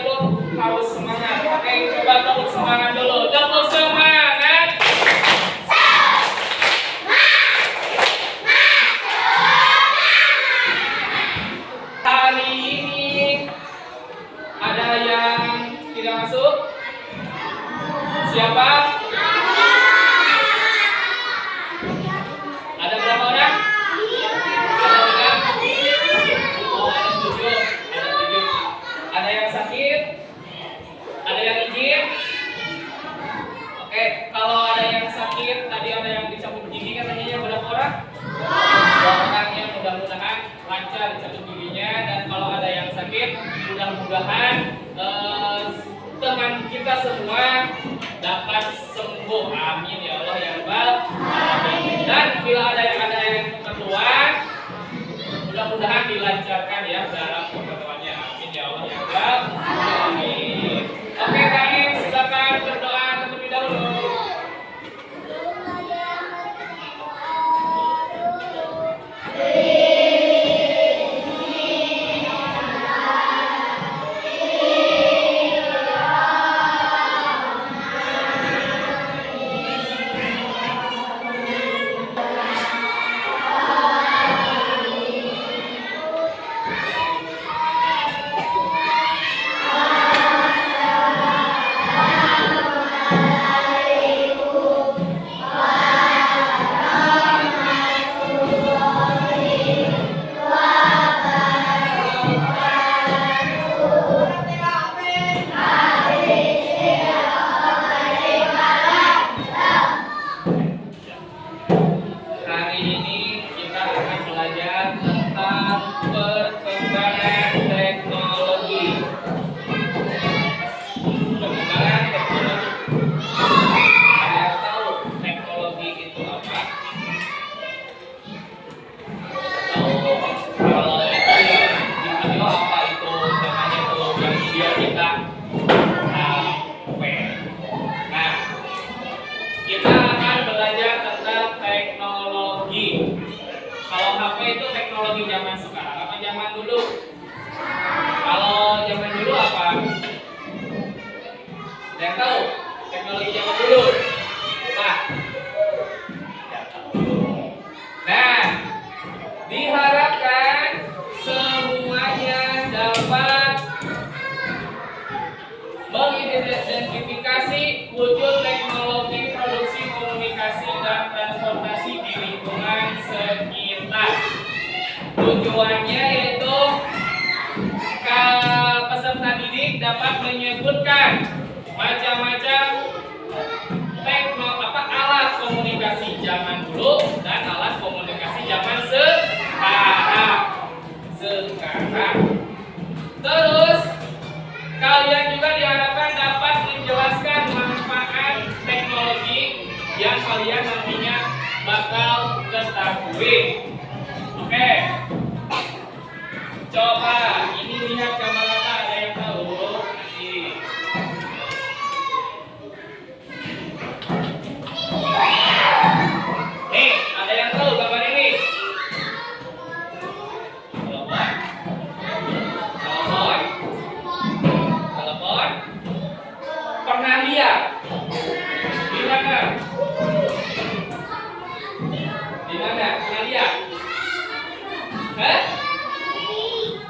itu harus semangat. Oke, coba tepuk semangat dulu. Tepuk semangat. Hari ini ada yang tidak masuk? Siapa? Ada berapa orang? Ada tiga? Oh, ada 7. Ada 7. Ada yang sakit? Ada yang izin? Oke, kalau ada yang sakit, tadi ada yang dicabut gigi katanya berapa orang? 2 orang ya, mudah-mudahan lancar dicabut giginya. Dan kalau ada yang sakit, mudah-mudahan teman kita semua dapat sembuh. Amin ya Allah ya Rabbal alamin. Dan bila ada yang keperluan, mudah-mudahan dilancarkan ya dalam keperluannya. Amin ya Allah ya Rabbal alamin. Oke, kalian silakan berdoa terlebih dahulu. Hari ini kita akan belajar tentang perkembangan teknologi. Perkembangan teknologi. Ada yang tahu teknologi itu apa? Kalau itu ya di video apa itu namanya tuh yang biar kita HP. Nah, kita akan belajar tentang teknologi. Kalau HP itu teknologi zaman sekarang apa zaman dulu? Kalau zaman dulu apa? Ada yang tahu? Teknologi zaman dulu. Apa? Tidak tahu. Nah, diharapkan semuanya dapat mengidentifikasi wujud teknologi produksi komunikasi dan transportasi di lingkungan sekitar. Tujuannya yaitu peserta didik dapat menyebutkan macam-macam alat komunikasi zaman dulu dan alat komunikasi zaman sekarang. Terus kalian juga diharapkan dapat menjelaskan manfaat teknologi yang kalian nantinya bakal ketahui. Oke. Coba ini lihat gambar apa, ada yang tahu? Nih, ada yang tahu gambar ini? Telepon? Pernah lihat? Di mana? Di mana? Pernah lihat? Hah?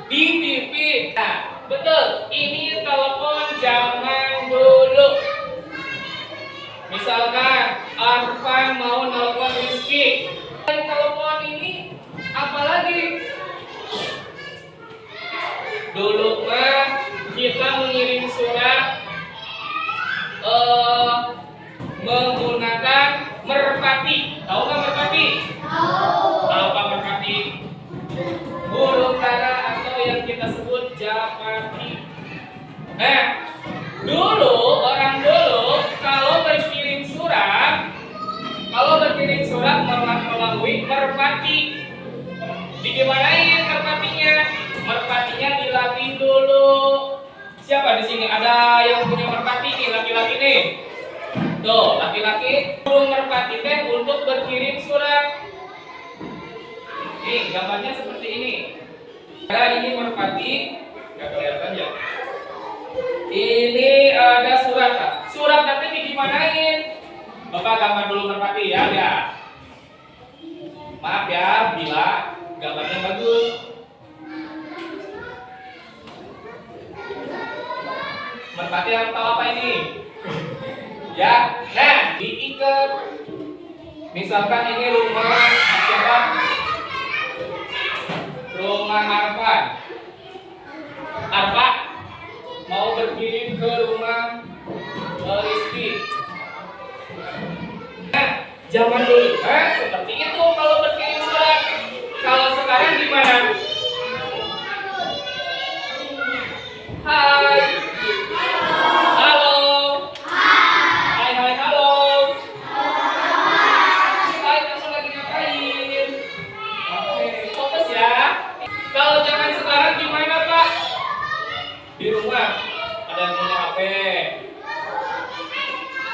Di TV. Nah, betul. Ini telepon zaman dulu. Misalkan Arfan mau nelpon Rizky. Telepon ini apalagi? Dulu mah kita mengirim surat menggunakan merpati. Tahu nggak merpati? Tahu. Apa merpati? Burung dara atau yang kita sebut japati. Nah, dulu orang dulu kalau berkirim surat melalui merpati. Digimanain merpatinya? Merpatinya dilatih dulu. Siapa di sini ada yang punya merpati nih, laki-laki nih? Tuh, laki-laki burung merpati teh untuk berkirim surat. Nih, gambarnya seperti ini. Nah, ini merpati, nggak kelihatan ya? Ini ada surat. Surat nanti digimanain? Bapak gambar dulu merpati ya, ya. Maaf ya, bila gambarnya bagus. Merpati yang tahu apa ini? Ya, nah diikat. Misalkan ini rumah siapa? Rumah Arfan. Arfan mau berkirim ke rumah Rizky. Nah, zaman dulu, seperti itu kalau berkirim surat. Kalau sekarang gimana? Hai. Halo. Hai, hai, halo. Hai, kamu lagi ngapain? Oke, fokus ya. Kalau zaman sekarang gimana, Pak? Di rumah ada yang punya HP.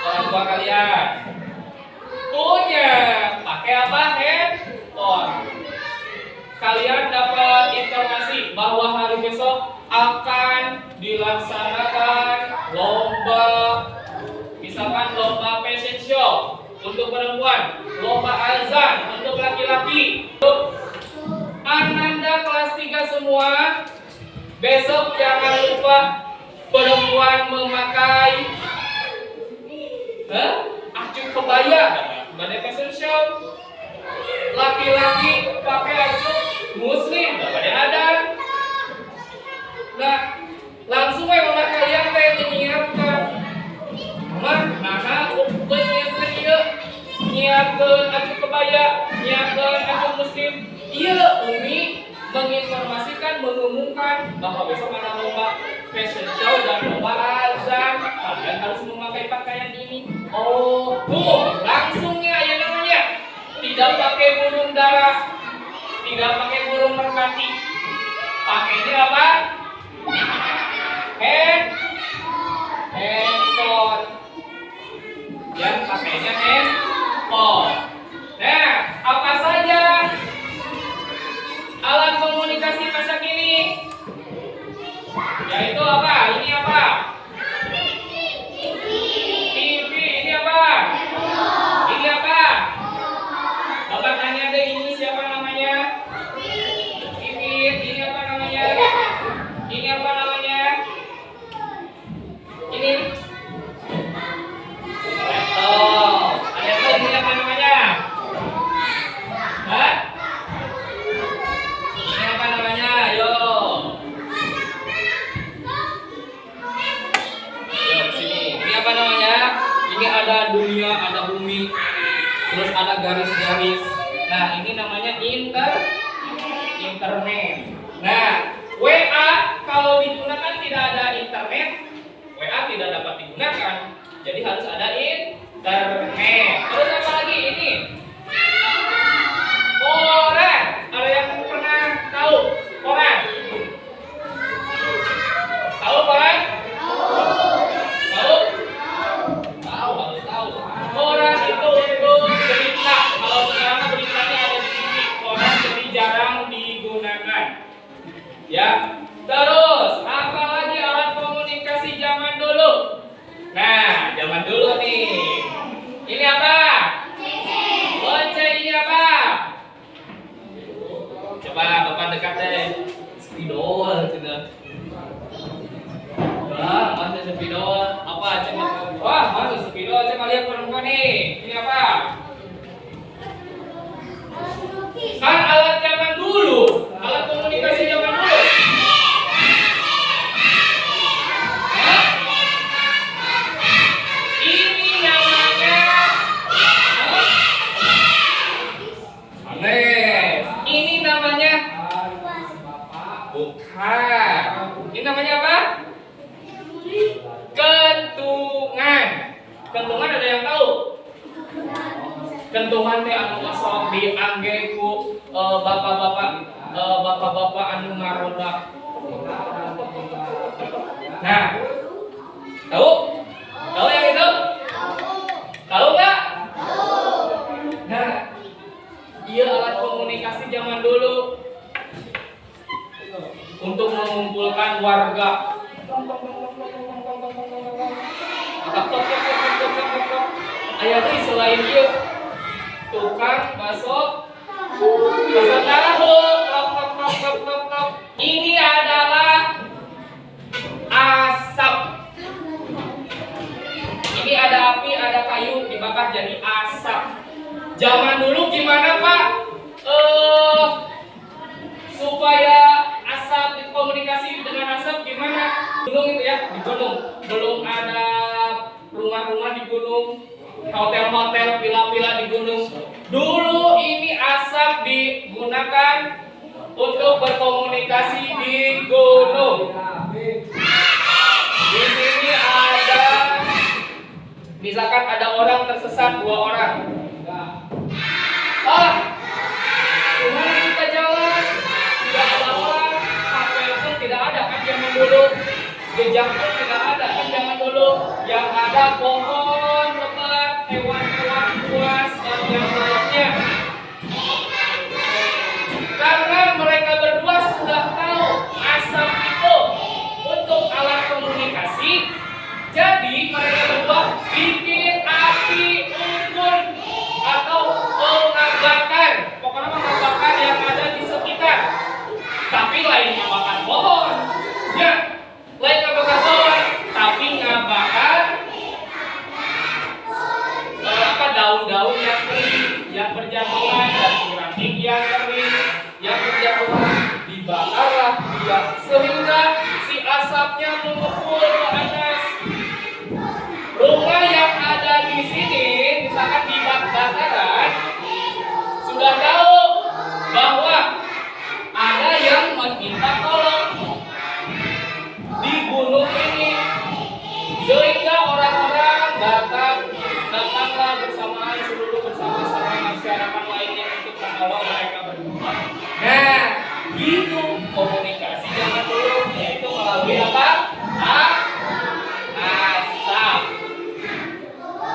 Orang tua kalian punya, pakai apa? Handphone. Kalian dapat informasi bahwa hari besok akan dilaksanakan lomba, misalkan lomba fashion show untuk perempuan, lomba azan untuk laki-laki. Ananda kelas 3 semua, besok jangan lupa perempuan memakai acuh kebaya, pada fashion show. Laki-laki pakai acuh muslim, pada ada. Nah, langsung mama kalian menyiapkan. Mama, menyiapkan dia, nyiapkan acuh kebaya, nyiapkan acuh muslim. Iya, Umi menginformasikan, mengumumkan bahwa besok ada lomba fashion show dan lomba azan. Kalian harus memakai pakaian ini. Oh, langsungnya ya namanya. Tidak pakai burung dara, tidak pakai burung merpati. Pakainya apa? Handphone. Yang pakainya handphone. Nah, apa saja alat komunikasi masa kini? Yaitu apa? Ini apa? TV. Ini apa? Ini apa? Bapak tanya deh, ini siapa namanya? TV. Ini apa namanya? Ini apa namanya? Ini laptop. Ada tuh, ini apa namanya? Hah? Ini apa namanya? Ayo. Ayo sini. Ini apa namanya? Ini ada dunia, ada bumi. Terus ada garis-garis. Nah, ini namanya internet. Nah, WA kalau digunakan tidak ada internet, WA tidak dapat digunakan. Jadi harus ada internet. Terus apa lagi ini? Koran. Ada yang pernah tahu koran? Tahu koran? Tahu? Tahu, harus tahu. Koran itu untuk berita. Kalau sekarang beritanya ada di TV, koran jadi jarang digunakan. Ya. Terus, apa lagi alat komunikasi zaman dulu? Nah, zaman dulu nih. Ini apa? Lonceng. Ini apa? Coba Bapak dekat deh. Spidol sudah. Wah, masa spidol? Apa? Coba. Wah, masa spidol? Coba lihat perempuan nih. Ini apa? Kan alat zaman dulu, alat komunikasi zaman dulu. Ini namanya Anes. Ini namanya bukan. Ini namanya apa? Kentungan. Kentungan ada yang tahu? Kentungan teh anu osok diangge ku bapak-bapak anu ngaroda. Nah, tahu? Tahu yang itu? Tahu nggak? Nah, iya alat komunikasi zaman dulu untuk mengumpulkan warga. tok tok tok tok tok tok tok. Aya deui selain ieu tukang bakso tahu tok tok tok tok tok tok. Ini adalah asap. Ini ada api, ada kayu dibakar jadi asap. Zaman dulu gimana Pak? Supaya asap komunikasi dengan asap gimana? Gunung itu ya, di gunung. Belum ada rumah-rumah di gunung, hotel-hotel, villa-villa di gunung. Dulu ini asap digunakan untuk berkomunikasi di gunung. Di sini ada, misalkan ada orang tersesat 2 orang. Gimana kita jalan? Tidak ada orang, HP pun tidak ada kan zaman dulu. Jejak pun tidak ada kan zaman dulu. Yang ada pohon lebat, hewan-hewan buas dan yang lainnya. Karena mereka berdua sudah tahu asap itu untuk alat komunikasi, jadi mereka berdua bikin api unggun atau ngabakar, pokoknya ngabakar yang ada di sekitar. Tapi lain ngabakar pohon, ya, lain ngabakar pohon, tapi ngabakar daun-daun yang kering, yang berjatuhan, dan ranting yang kering, yang berjatuhan, dibakarlah dia sehingga si asapnya mengepul ke atas. Rumah yang ada di sini, misalkan di bakaran, sudah tahu bahwa ada yang meminta tolong di gunung ini, sehingga orang-orang datanglah bersamaan bersama-sama masyarakat lainnya untuk menolong mereka berdua. Nah, gitu komunikasi zaman dulu, yaitu melalui apa? Asap.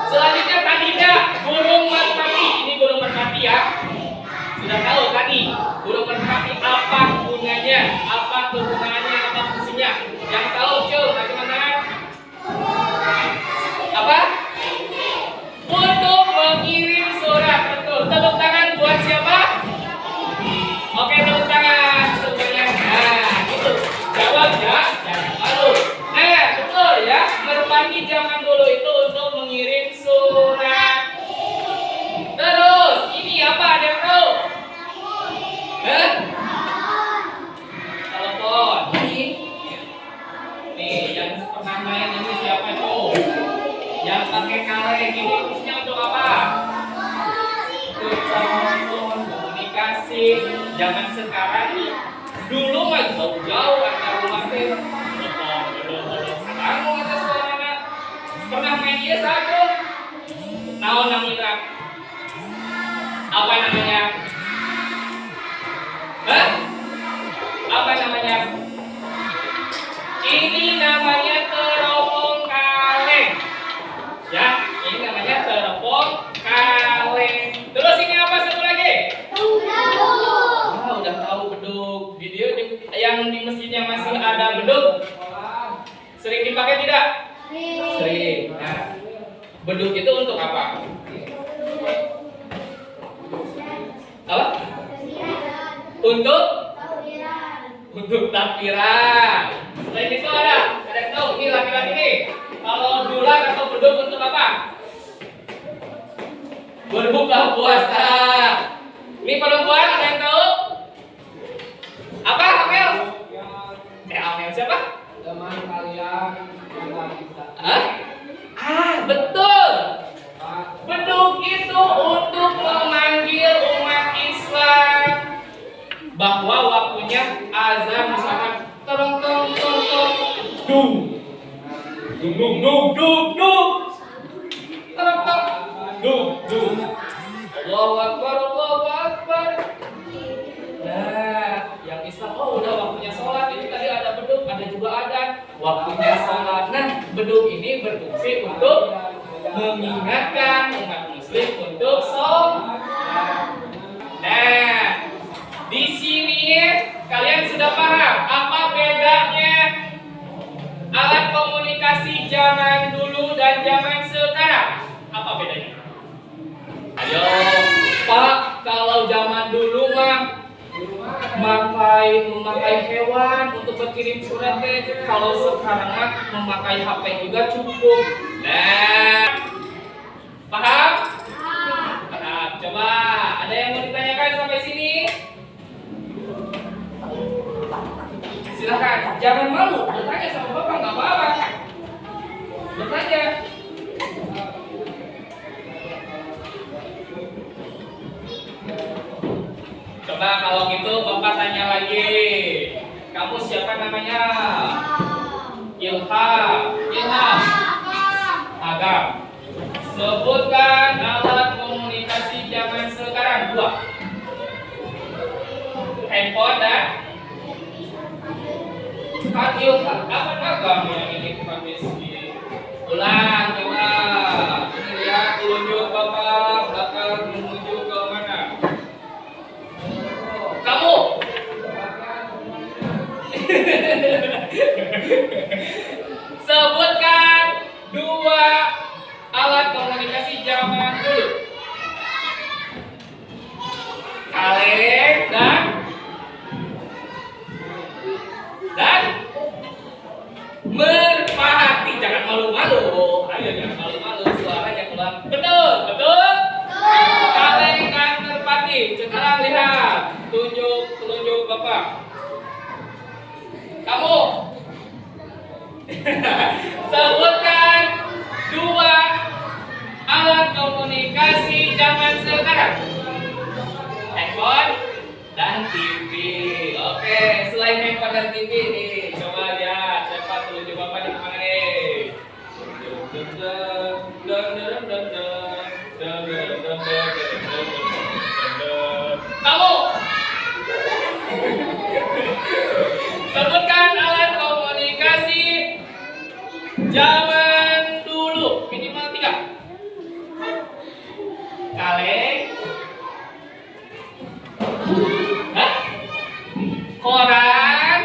Selanjutnya tadinya burung merpati. Ini burung merpati ya. Sudah tahu tadi burung merpati apa gunanya, apa kegunaannya, apa fungsinya? Yang tahu cuy, bagaimana? Apa? Untuk mengirim surat, betul. Tepuk tangan buat siapa? Oke, tepuk tangan semuanya. Nah, itu jawabnya jangan malu. Nah, betul ya. Merpati zaman dulu itu untuk mengirim surat. Terus, ini apa? Ada yang tahu? Telepon. Nih, yang pernah main ini siapa tuh? Yang pakai kaleng ini fungsinya untuk apa? Untuk telepon, komunikasi. Zaman sekarang nih, dulu mah jauh-jauh antar rumah teh. Kamu ada suaranya. Pernah main dia saja? Naon namanya? Apa namanya? Apa namanya? Ini namanya teropong kaleng. Ya, ini namanya teropong kaleng. Terus ini apa satu lagi? Udah tahu beduk. Di dia yang di masjidnya masih ada beduk. Sering dipakai tidak? Sering. Nah, beduk itu untuk apa? Apa? Untuk takbiran. Selain itu ada yang tahu? Ini laki-laki nih. Kalau dulang atau beduk untuk apa? Berbuka puasa. Ini perempuan ada yang tahu? Apa Amel? Amel siapa? Teman kalian yang tak bisa. Betul. Beduk itu untuk memanggil umat Islam bahwa waktunya azan, misalkan tong tong tong tong dung dung dung dung dung dung tong tong dung dung Allahu Akbar Allahu Akbar. Nah, yang Islam udah waktunya sholat. Ini tadi ada beduk, ada juga adzan, waktunya sholat. Nah, beduk ini berfungsi untuk mengingatkan umat muslim untuk sholat. Nah, di sini kalian sudah paham apa bedanya alat komunikasi zaman dulu dan zaman memakai hewan untuk berkirim surat teh. Kalau sekarang mah memakai HP juga cukup. Nah, paham? Paham. Coba ada yang mau ditanyakan sampai sini? Silakan, jangan malu bertanya sama bapak, nggak apa-apa. Bertanya. Coba kalau gitu bapak tanya lagi. Kamu siapa namanya? Ilham. Ilham. Agam. Sebutkan alat komunikasi zaman sekarang. 2. Handphone dan Ilham. Apa Agam yang ini bukan miskin? Ulang coba. Ini lihat telunjuk bapak bakal menuju ke mana? Kamu. Sebutkan 2 alat komunikasi zaman dulu. Kaleng dan merpati. Jangan malu-malu. Ayo jangan malu-malu. Suaranya keluar. Betul, betul. Kaleng dan merpati. Sekarang lihat. Telunjuk bapak. Kamu. Sebutkan 2 alat komunikasi zaman sekarang. Handphone dan TV. Oke, selain handphone dan TV nih, coba lihat siapa telunjuk bapak di mana nih? Kamu. Sebutkan alat komunikasi zaman dulu, minimal 3. Kaleng. Hah? Koran.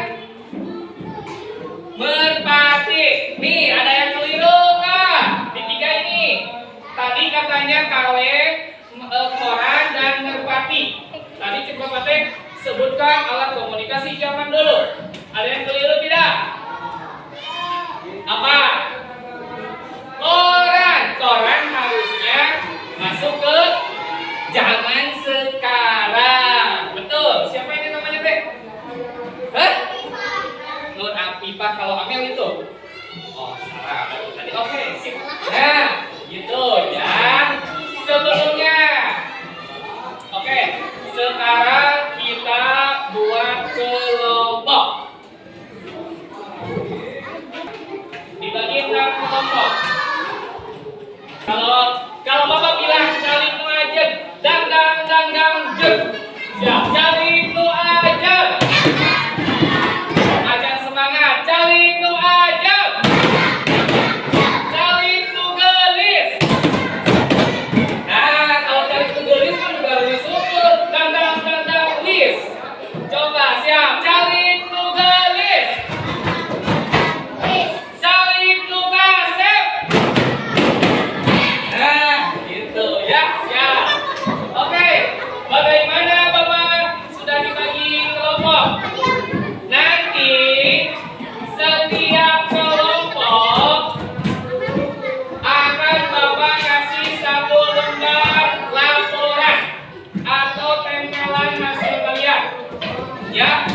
Merpati. Nih, ada yang keliru nggak? Di 3 ini. Tadi katanya kaleng, koran, dan merpati. Tadi coba Patek sebutkan alat komunikasi zaman dulu. Ada yang keliru tidak? Apa? Koran. Koran harusnya masuk ke zaman sekarang. Betul. Siapa ini namanya Teh? Hah? Nur Afifah. Kalau Amel itu? Oh, salah. Tadi oke, sip. Nah, gitu ya. Sebelumnya. Oke, sekarang kita buat kelompok. Dibagi dalam kelompok. Kalau Bapak bilang cari itu aja, dang jeng. Siap, cari itu aja. Ajak semangat, cari itu aja. Cari itu gelis. Nah, kalau cari itu gelis kan juga gelis ukur. Dang lis. Coba siap, cari itu gelis. Cari itu kasep. Nah, gitu ya, siap. Oke, bagaimana Bapak sudah dibagi kelompok? Nanti setiap kelompok akan Bapak kasih 1 lembar laporan atau tempelan hasil kalian. Ya.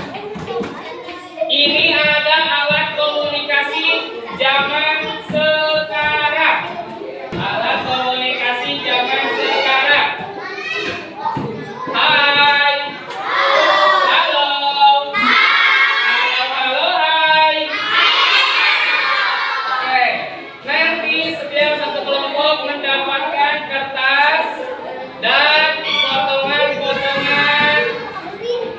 Ini ada alat komunikasi zaman sekarang. Alat komunikasi zaman sekarang. Hai. Halo. Halo, hai. Oke. Nanti setiap satu kelompok mendapatkan kertas dan potongan-potongan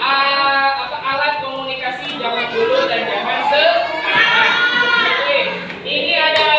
alat komunikasi zaman dulu dan zaman sekarang. Oke. Ini ada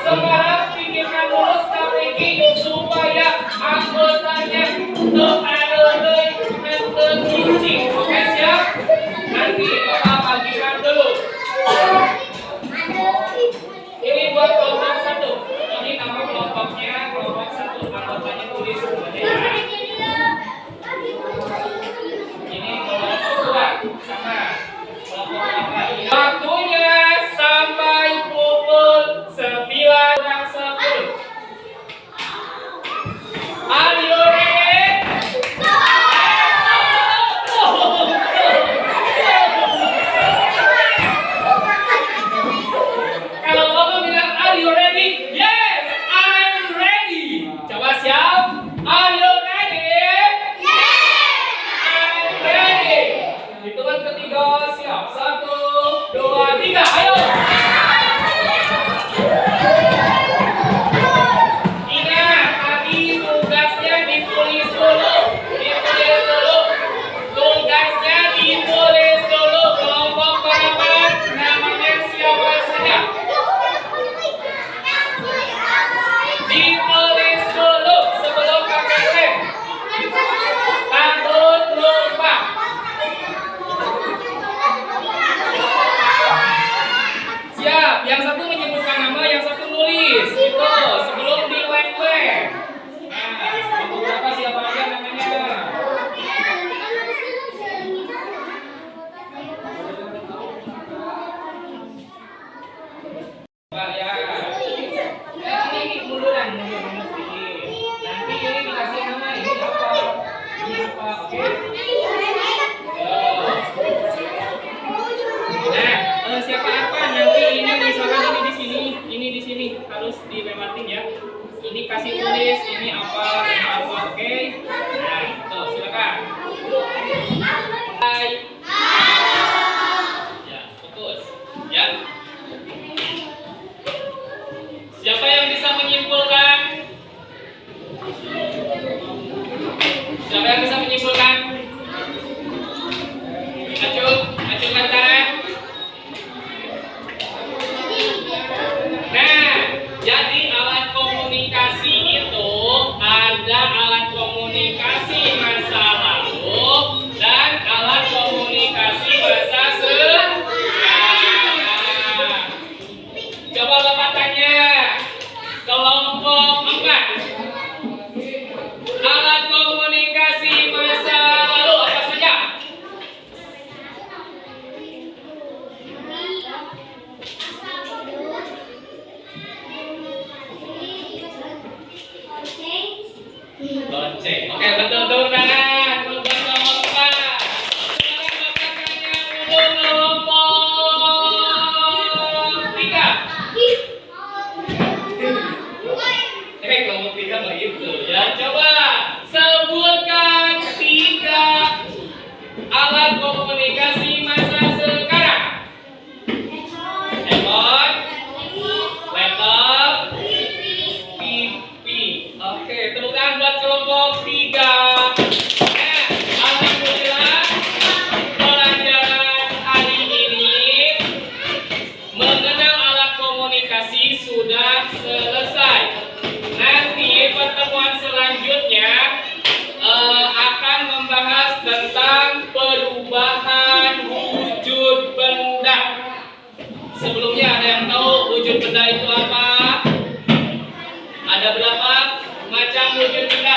Sekarang pikirkan dulu strategi supaya anggotanya terkunci. Oke, siap? Nanti kita bagikan dulu. Ini buat kelompok 1. Ini nama kelompoknya kelompok 1. Anggotanya tulis semuanya ya. Ini kelompok 2 sama kelompok apa? Waktunya sampai pukul 9:10. Are you ready? Kalau kamu bilang are you ready? Yes, I'm ready. Coba siap? Are you ready? I'm ready. Hitungan ketiga siap. 1, 2, 3. Ayo. Ingat, tadi tugasnya ditulis dulu. Ditulis dulu. Tugasnya ditulis dulu. Kelompok berapa? Namanya siapa saja? Ditulis dulu sebelum pakai lem. Takut lupa. Siap, yang satu menyebutkan nama, yang satu nulis. Itu sebelum di lem-lem. Nah, kelompok berapa siapa aja namanya? Pak ya. Ini munduran, mundur sedikit. Nanti ini dikasih nama ini apa? Ini apa? Oke. Nah, siapa apa? Nanti ini misalkan ini di sini harus dilewatin ya. Ini kasih tulis, ini apa? Oke. Nah, tuh silakan. Hai. Ya, fokus. Ya. Siapa yang bisa menyimpulkan? Siapa yang bisa menyimpulkan? Acungkan tangan. Nah, jadi alat komunikasi itu ada alat komunikasi masa lalu dan alat komunikasi masa sekarang. Coba Bapak tanya kelompok 4. Alat komunikasi masa lalu apa saja? Lonceng. Oke, betul tepuk tangan untuk kelompok 4. Sekarang Bapak tanya untuk kelompok 3. Kelompok 3 begitu ya. Coba sebutkan 3 alat komunikasi masa sekarang. Handphone, laptop, TV. Oke, tepuk tangan buat kelompok 3. Alhamdulillah pelajaran hari ini mengenal alat komunikasi sudah selesai. Nanti pertemuan selanjutnya akan membahas tentang perubahan wujud benda. Sebelumnya ada yang tahu wujud benda itu apa? Ada berapa macam wujud benda?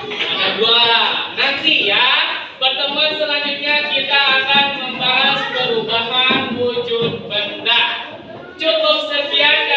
Ada 2. Nanti ya, pertemuan selanjutnya kita akan membahas perubahan wujud benda. Cukup sekian.